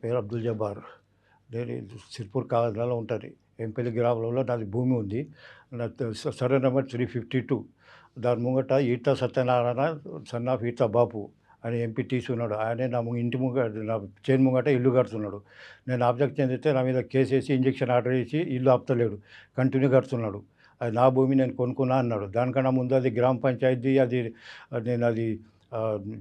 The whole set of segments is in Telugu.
పేరు అబ్దుల్ జబ్బార్. నేను సిర్పూర్ కాలనీలో ఉంటాను. ఎంపల్లి గ్రామంలో నాది భూమి ఉంది. నా సర్వే నంబర్ 352. దాని ముంగట ఈటల సత్యనారాయణ సన్ ఆఫ్ ఈటల బాపు అని ఎంపీటీసీ ఉన్నాడు. ఆయనే నా ఇంటి నా చేను ముంగట ఇల్లు కడుతున్నాడు. నేను ఆబ్జెక్ట్ చెందితే నా మీద కేసేసి ఇంజెక్షన్ ఆర్డర్ చేసి ఇల్లు ఆపుతలేడు. కంటిన్యూ కడుతున్నాడు. అది నా భూమి, నేను కొనుక్కున్నా అన్నాడు. దానికన్నా ముందు అది గ్రామ పంచాయతీ, అది నేను అది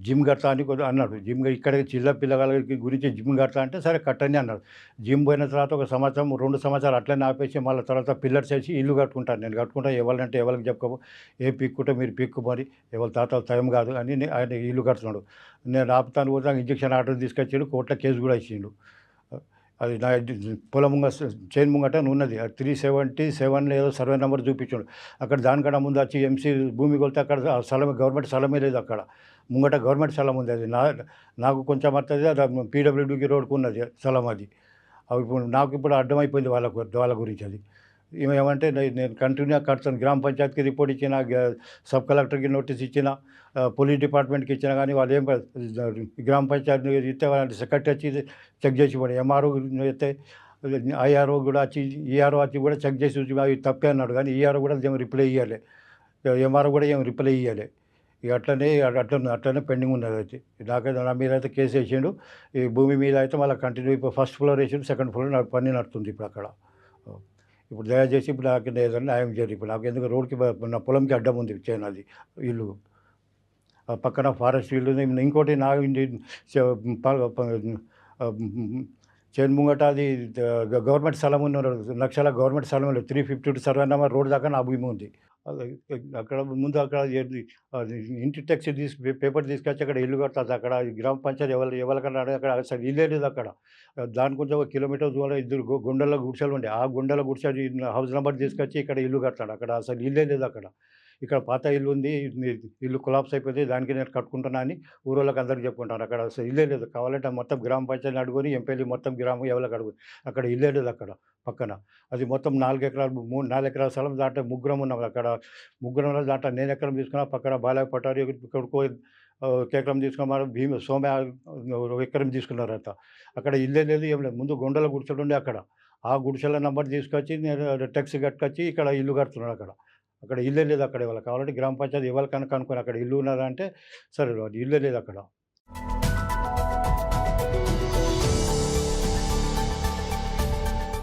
జిమ్ కడతా అని అన్నాడు. జిమ్ ఇక్కడ చిన్న పిల్లగాళ్ళ గురించి జిమ్ కడతా అంటే సరే కట్టండి అన్నాడు. జిమ్ పోయిన తర్వాత ఒక సంవత్సరం 2 సంవత్సరాలు అట్లనే ఆపేసి మళ్ళీ తర్వాత పిల్లర్స్ వేసి ఇల్లు కట్టుకుంటాను. నేను కట్టుకుంటా, ఎవరంటే ఎవరికి చెప్పుకోము, ఏ పీక్కుంటే మీరు పీక్కు మరి, ఎవరి తాత టైం కాదు అని ఆయన ఇల్లు కడుతున్నాడు. నేను ఆపుతాను కూడా ఇంజక్షన్ ఆర్డర్ తీసుకొచ్చాడు, కోర్టులో కేసు కూడా ఇచ్చిండు. అది నా పొలం చేను ముంగట ఉన్నది. 377 ఏదో సర్వే నెంబర్ చూపించాడు. అక్కడ దానికన్నా ముందు వచ్చి ఎంసీ భూమి కొలితే అక్కడ స్థలం గవర్నమెంట్ స్థలమే లేదు. అక్కడ ముంగట గవర్నమెంట్ స్థలం ఉంది. అది నాకు కొంచెం వస్తుంది, అది పీడబ్ల్యూడీకి రోడ్కు ఉన్నది స్థలం అది. ఇప్పుడు నాకు ఇప్పుడు అర్థమైపోయింది వాళ్ళ గురించి. అది ఏమంటే నేను కంటిన్యూగా కడతాను. గ్రామ పంచాయతీకి రిపోర్ట్ ఇచ్చిన, సబ్ కలెక్టర్కి నోటీస్ ఇచ్చిన, పోలీస్ డిపార్ట్మెంట్కి ఇచ్చినా కానీ వాళ్ళు ఏం గ్రామ పంచాయతీ ఇస్తే వాళ్ళ సెక్రటరీ వచ్చి చెక్ చేసి పోయి, ఎంఆర్ఓ అయితే ఐఆర్ఓ కూడా వచ్చి, ఈఆర్ఓ వచ్చి కూడా చెక్ చేసి అవి తప్పే అన్నాడు. కానీ ఈఆర్ఓ కూడా ఏం రిప్లై ఇవ్వాలి, ఎంఆర్ఓ కూడా ఏం రిప్లై ఇవ్వాలి. ఇక అట్లనే పెండింగ్ ఉన్నది. అయితే నాకైతే నా మీద అయితే కేసు వేసిండు. ఈ భూమి మీద అయితే మళ్ళీ కంటిన్యూ ఇప్పుడు ఫస్ట్ ఫ్లోర్ వేసిండు, సెకండ్ ఫ్లోర్ పని నడుతుంది ఇప్పుడు అక్కడ. ఇప్పుడు దయచేసి ఇప్పుడు నాకు ఏదైనా న్యాయం చేయాలి. ఇప్పుడు నాకు ఎందుకు రోడ్కి నా పొలంకి అడ్డం ఉంది చేయను అది ఇల్లు. పక్కన ఫారెస్ట్ ఇల్లు. ఇంకోటి నా చేను ముంగట అది గవర్నమెంట్ స్థలం ఉన్న లక్షల గవర్నమెంట్ స్థలం లేదు. 352 సర్వే నెంబర్ రోడ్ దాకా నా భూమి ఉంది. అక్కడ ముందు అక్కడ అది ఇంటి ట్యాక్స్ పేపర్ తీసుకొచ్చి అక్కడ ఇల్లు కడతారు. అక్కడ గ్రామ పంచాయతీ ఎవరికన్నా అక్కడ అసలు ఇల్లే లేదు అక్కడ. దాని కొంచెం 1 కిలోమీటర్ దూరం ఇద్దరు గుండెల గుడిసెలు ఉండే. ఆ గుండెల గుడిసె హౌస్ నెంబర్ తీసుకొచ్చి ఇక్కడ ఇల్లు కడతాడు. అక్కడ అసలు ఇల్లే లేదు అక్కడ. ఇక్కడ పాత ఇల్లు ఉంది, ఇల్లు కొలాప్స్ అయిపోతే దానికి నేను కట్టుకుంటున్నా అని ఊరోళ్ళకి అందరికి చెప్పుకుంటాను. అక్కడ అసలు ఇల్లే లేదు. కావాలంటే మొత్తం గ్రామ పంచాయతీని అడుగుని, ఎంపీలు మొత్తం గ్రామం ఎవరికి అడుగు, అక్కడ ఇల్లే లేదు అక్కడ పక్కన. అది మొత్తం 4 ఎకరాలు 4 ఎకరాల స్థలం. దాంట్లో ముగ్గురం ఉన్నాం. అక్కడ ముగ్గురం దాంట్లో నేను ఎకరం తీసుకున్నా, పక్కన బాలయ్య పటారి కొడుకు ఒక ఎకరం తీసుకున్నారు, సోమ్య ఎకరం తీసుకున్నారంట. అక్కడ ఇల్లే లేదు, ఏం లేదు. ముందు గుండెల గుడిసెలు ఉండే అక్కడ. ఆ గుడిసెల నెంబర్ తీసుకొచ్చి నేను ట్యాక్సీ కట్టుకొచ్చి ఇక్కడ ఇల్లు కడుతున్నాను అక్కడ. అక్కడ ఇల్లే లేదు అక్కడ. ఎవరికి కావాలంటే గ్రామ పంచాయతీ ఎవరికైనా కనుక్కొని అక్కడ ఇల్లు ఉన్నదా అంటే సరే, ఇల్లే లేదు అక్కడ.